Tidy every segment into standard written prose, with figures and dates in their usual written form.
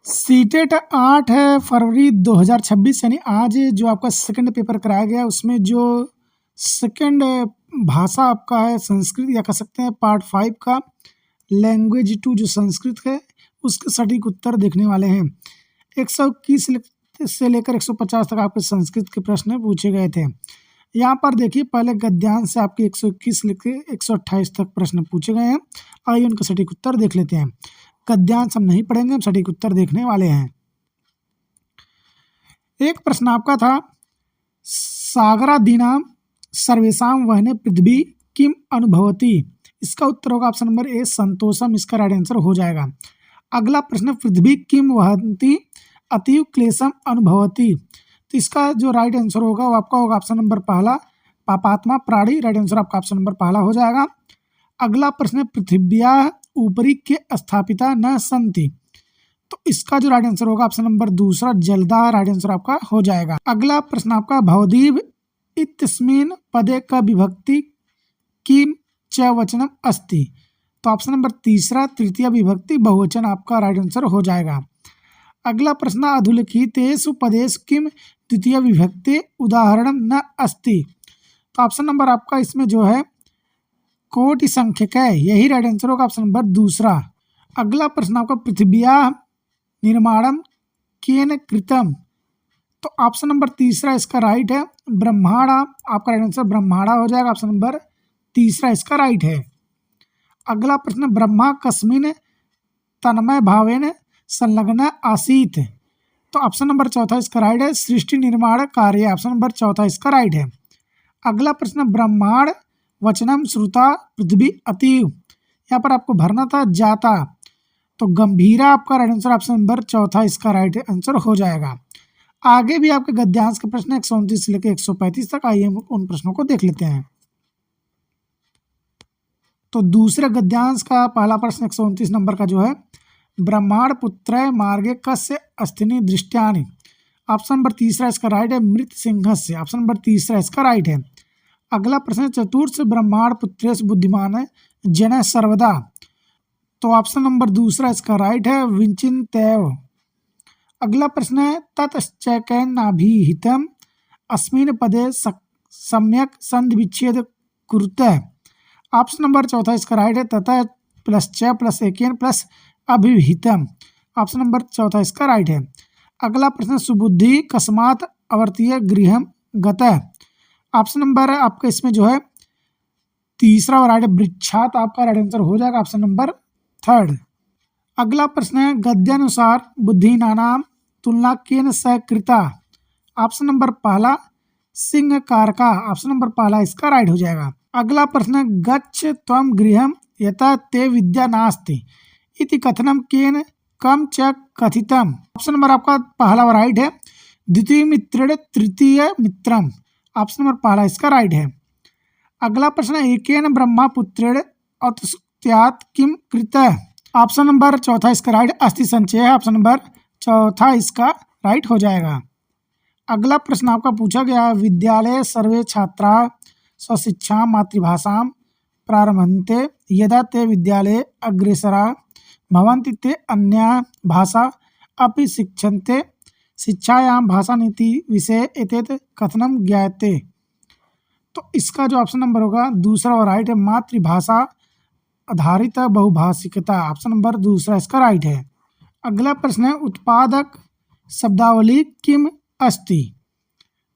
CTET 8 फरवरी 2026 यानी आज जो आपका सेकंड पेपर कराया गया उसमें जो सेकंड भाषा आपका है संस्कृत या कह सकते हैं पार्ट 5 का लैंग्वेज 2 जो संस्कृत है उसके सटीक उत्तर देखने वाले हैं। 121 से लेकर 150 तक आपके संस्कृत के प्रश्न पूछे गए थे। यहाँ पर देखिए पहले गद्यांश से आपके 121 से लेकर 128 तक प्रश्न पूछे गए हैं। आइए उनका सटीक उत्तर देख लेते हैं। गद्यांश हम नहीं पढ़ेंगे, हम सटीक उत्तर देखने वाले हैं। एक प्रश्न आपका था, सागरादीनां सर्वेषां वहने पृथ्वी किम अनुभवति। इसका उत्तर होगा ऑप्शन नंबर ए संतोषम, इसका राइट आंसर हो जाएगा। अगला प्रश्न, पृथ्वी किम वहन्ति अतीव क्लेशम अनुभवति। तो इसका जो राइट आंसर होगा वो आपका होगा ऑप्शन नंबर पहला पापात्मा प्राणी, राइट आंसर आपका ऑप्शन नंबर पहला हो जाएगा। अगला प्रश्न, पृथिव्या ऊपरी के स्थापिता न संति। तो इसका जो राइट आंसर होगा ऑप्शन नंबर दूसरा जलदा, राइट आंसर आपका हो जाएगा। अगला प्रश्न आपका, भवदीव इत्यस्मिन् पदे का विभक्ति किम च वचनम अस्ति। तो ऑप्शन नंबर तीसरा तृतीय विभक्ति बहुवचन आपका राइट आंसर हो जाएगा। अगला प्रश्न, अधुलिखितेषु पदेषु किम द्वितीय विभक्ति उदाहरणम न अस्ति। तो ऑप्शन नंबर आपका इसमें जो है कोटि संख्यक है, यही राइट आंसर होगा ऑप्शन नंबर दूसरा। अगला प्रश्न आपका, पृथिव्या निर्माणम केन कृतम। तो ऑप्शन नंबर तीसरा इसका राइट है ब्रह्मांडा, आपका राइट आंसर ब्रह्मांडा हो जाएगा, ऑप्शन नंबर तीसरा इसका राइट है। अगला प्रश्न, ब्रह्मा कस्मिन तन्मय भावेन संलग्न आसीत। तो ऑप्शन नंबर चौथा इसका राइट है सृष्टि निर्माण कार्य, ऑप्शन नंबर चौथा इसका राइट है। अगला प्रश्न, ब्रह्मांड वचनम श्रुता पृथ्वी अतीव। यहाँ पर आपको भरना था जाता, तो गंभीरा आपका राइट आंसर ऑप्शन नंबर चौथा इसका राइट आंसर हो जाएगा। आगे भी आपके गद्यांश के प्रश्न 129 से लेकर 135 तक, आइए उन प्रश्नों को देख लेते हैं। तो दूसरे गद्यांश का पहला प्रश्न 129 नंबर का जो है, ब्रह्मांड पुत्र मार्गे कस्य अस्थिनि दृष्टानि। ऑप्शन नंबर तीसरा इसका राइट है मृत सिंहस्य, ऑप्शन नंबर तीसरा इसका राइट है। अगला प्रश्न, चतुर्थ ब्रह्मांड पुत्रेश बुद्धिमान जन सर्वदा। तो ऑप्शन नंबर दूसरा इसका राइट है विचिन्त्यैव। अगला प्रश्न है, ततश्चैकेनाभिहितम् अस्मिन् पदे सम्यक संधि विच्छेद कुरुतः। ऑप्शन नंबर चौथा इसका राइट है ततः प्लस च प्लस एकेन प्लस अभिहितम, ऑप्शन नंबर चौथा इसका राइट है। अगला प्रश्न, सुबुद्धि कस्मात् अवर्तीय गृहम गतः। ऑप्शन नंबर आपका इसमें जो है तीसरा और राइट है वृक्षात, आपका राइट आंसर हो जाएगा ऑप्शन नंबर थर्ड। अगला प्रश्न है, गद्यानुसार बुद्धिनानां तुलना केन स कृता। ऑप्शन नंबर पहला सिंह कारका, ऑप्शन नंबर पहला इसका राइट हो जाएगा। अगला प्रश्न, गच्छ त्वं गृहं यतः ते विद्या नास्ति इति कथनम केन कम च कथितम। ऑप्शन नंबर आपका पहला राइट है द्वितीय मित्रेण तृतीय मित्रम, ऑप्शन नंबर पहला इसका राइट है। अगला प्रश्न, एकेन ब्रह्मा पुत्रेण औत्सुक्त्यात् किम कृतः। ऑप्शन नंबर चौथा इसका राइट अस्थि संचय है, ऑप्शन नंबर चौथा इसका राइट हो जाएगा। अगला प्रश्न आपका पूछा गया, विद्यालय सर्वे छात्रा स्वशिक्षा मातृभाषां प्रारभन्ते यदा ते विद्यालये अग्रेसरा भवन्ति ते अन्या भाषा अपि शिक्षन्ते शिक्षायां भाषा नीति विषय एतत् कथनम ज्ञायते। तो इसका जो ऑप्शन नंबर होगा दूसरा और राइट है मातृभाषा आधारित बहुभाषिकता, ऑप्शन नंबर दूसरा इसका राइट है। अगला प्रश्न है, उत्पादक शब्दावली किम अस्ति।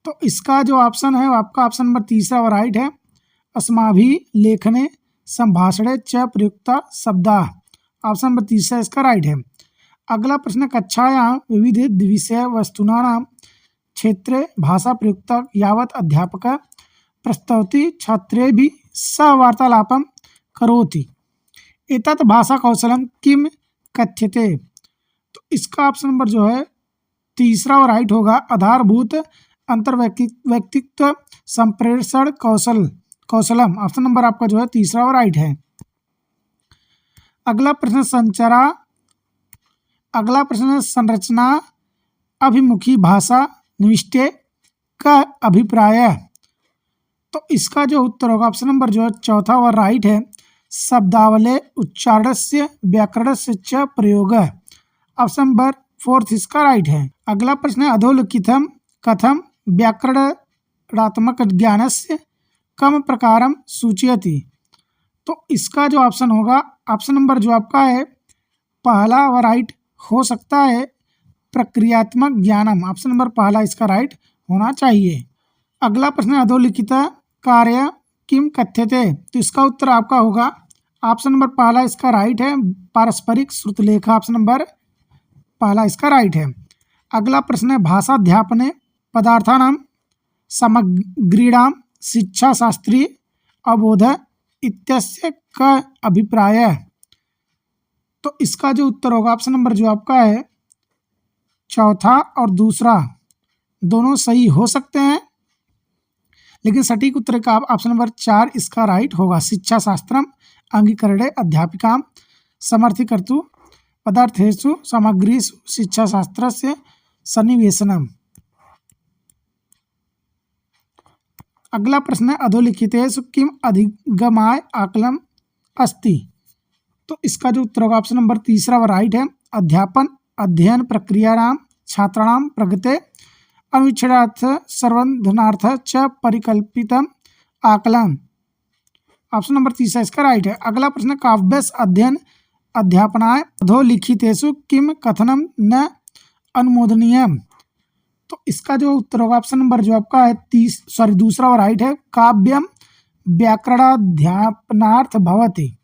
तो इसका जो ऑप्शन है आपका ऑप्शन नंबर तीसरा और राइट है अस्माभिः लेखने संभाषणे च प्रयुक्ता शब्दा, ऑप्शन नंबर तीसरा इसका राइट है। अगला प्रश्न, कक्षायां विविध विषय वस्तूनां क्षेत्रे भाषा प्रयुक्ता यावत् अध्यापकः प्रस्तौति छात्रेभिः सह वार्तालापं करोति एतत् भाषा कौशलम किम कथ्यते। तो इसका ऑप्शन नंबर जो है तीसरा और राइट होगा आधारभूत अंतर्व्यक्तित्व संप्रेषण कौशलम, ऑप्शन नंबर आपका जो है तीसरा और राइट है। अगला प्रश्न, संरचना अभिमुखी भाषा निविष्टे का अभिप्राय। तो इसका जो उत्तर होगा ऑप्शन नंबर जो है चौथा और राइट है शब्दावली उच्चारणस्य व्याकरणस्य च प्रयोगः, ऑप्शन नंबर फोर्थ इसका राइट है। अगला प्रश्न है अधोलिखितम कथम व्याकरणात्मक ज्ञानस्य कम प्रकारम सूचयति। तो इसका जो ऑप्शन होगा, ऑप्शन नंबर जो आपका है पहला व राइट हो सकता है प्रक्रियात्मक ज्ञानम। ऑप्शन नंबर पहला इसका राइट होना चाहिए। अगला प्रश्न है अधोलिखित कार्य किम कथ्यते। तो इसका उत्तर आपका होगा ऑप्शन नंबर पहला इसका राइट है पारस्परिक श्रुतलेख। ऑप्शन नंबर पहला इसका राइट है। अगला प्रश्न है भाषाध्यापने पदार्थानां सामग्रीणां शिक्षाशास्त्री अबोध इत्यस्य क अभिप्राय। तो इसका जो उत्तर होगा ऑप्शन नंबर जो आपका है चौथा और दूसरा दोनों सही हो सकते हैं, लेकिन सटीक उत्तर का ऑप्शन नंबर 4 इसका राइट होगा। शिक्षा शास्त्रम अंगीकरणे अध्यापिकाम समर्थीकर्तु पदार्थेषु सामग्रीषु शिक्षा शास्त्रस्य सन्निवेशनम। अगला प्रश्न है अधोलिखितेषु किम अधिगमाय आकलम अस्ति। तो इसका जो उत्तर होगा ऑप्शन नंबर तीसरा व राइट है अध्यापन अध्ययन प्रक्रियाणां छात्राणां प्रगते अनुवीक्षणार्थ संवर्धनार्थ च परिकल्पितम आकलन। ऑप्शन नंबर तीसरा इसका राइट है। अगला प्रश्न काव्यस अध्ययन अध्यापनाय अधोलिखितेषु किम कथनम न अनुमोदनीय। तो इसका जो उत्तर होगा ऑप्शन नंबर जो आपका है दूसरा और राइट है काव्यम व्याकरणाध्यापनार्थ भवति।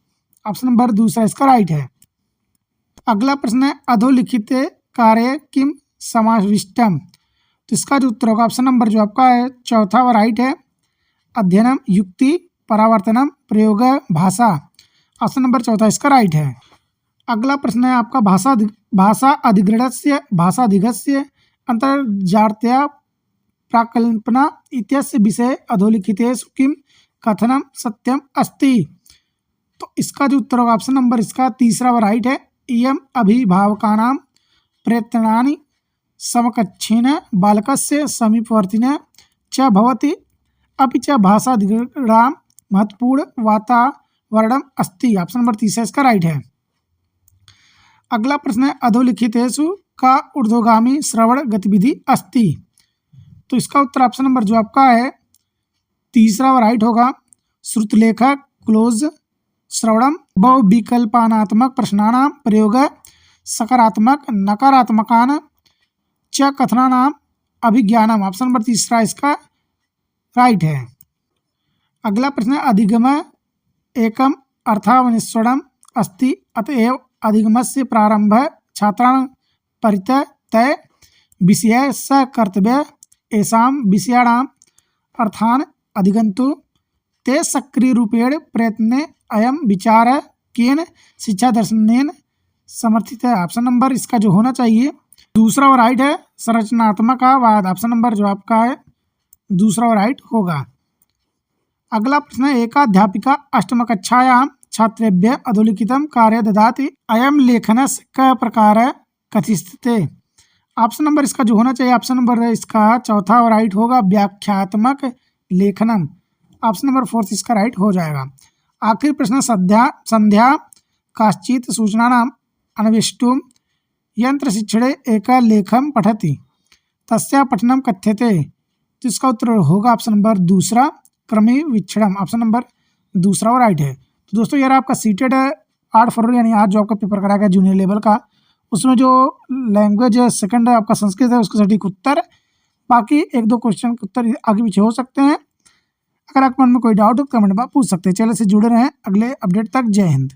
ऑप्शन नंबर दूसरा इसका राइट है। अगला प्रश्न है अधोलिखित कार्य किम समाविष्टम। तो इसका जो उत्तर होगा ऑप्शन नंबर जो आपका है चौथा और राइट है अध्ययनम युक्ति परावर्तनम प्रयोग भाषा। ऑप्शन नंबर चौथा इसका राइट है। अगला प्रश्न है आपका भाषा अधिग्रहस्य अंतर्जातीय प्राकल्पना इत्यस्य विषय अधोलिखितेषु किम कथनम सत्यम अस्ति। तो इसका जो उत्तर होगा ऑप्शन नंबर इसका तीसरा व राइट है इयम अभिभावकानां प्रयत्नानि समकक्षेन बालकस्य समीपवर्तिन च भवति अपि च भाषाधिग्रहणां महत्वपूर्ण वातावरणम् अस्ति। ऑप्शन नंबर तीसरा इसका राइट है। अगला प्रश्न है अधोलिखितेषु का ऊर्ध्वगामी श्रवण गतिविधि अस्ति। तो इसका उत्तर ऑप्शन नंबर जो आपका है तीसरा व राइट होगा श्रुतलेख क्लोज श्रवणम बहुविकल्पानात्मक प्रश्नानां प्रयोग सकारात्मक नकारात्मकान च कथनानां अभिज्ञानम। ऑप्शन नंबर तीसरा इसका राइट है। अगला प्रश्न है अधिगम एकम अर्थावनिस्वरम अस्ति अतएव अधिगमस्य प्रारंभ छात्राणां परितः तय विषय स कर्तव्य एषां विषयाणाम् अर्थान् अधिगन्तुं ते सक्रियरूपेण प्रयत्ने अयं विचार केन शिक्षा दर्शनेन समर्थित है। ऑप्शन नंबर इसका जो होना चाहिए दूसरा और राइट है संरचनात्मकवाद। ऑप्शन नंबर जो आपका है दूसरा और राइट होगा। अगला प्रश्न है एकाध्यापिका अष्टम कक्षायां छात्रेभ्यः अधोलिखितं कार्य ददाति अयं लेखनस्य क प्रकार कथिष्यते। ऑप्शन नंबर इसका जो होना चाहिए ऑप्शन नंबर इसका चौथा और राइट होगा व्याख्यात्मक लेखनम। ऑप्शन नंबर फोर्थ इसका राइट हो जाएगा। आखिरी प्रश्न संध्या काश्चित् सूचनानाम् अन्वेष्टुं यंत्रशिक्षणे एकं लेखं पठति तस्य पठनं कथ्यते। तो इसका उत्तर होगा ऑप्शन नंबर दूसरा क्रमे विक्षणम। ऑप्शन नंबर दूसरा और राइट है। तो दोस्तों यार आपका सीटेड 8 फरवरी यानी आज जो आपका पेपर कराया गया जूनियर लेवल का, उसमें जो लैंग्वेज सेकंड है आपका संस्कृत है उसका सटीक उत्तर, बाकी 1-2 क्वेश्चन के उत्तर आगे पीछे हो सकते हैं। अगर आपके मन में कोई डाउट हो तो कमेंट में पूछ सकते हैं। चैनल से जुड़े रहें अगले अपडेट तक। जय हिंद।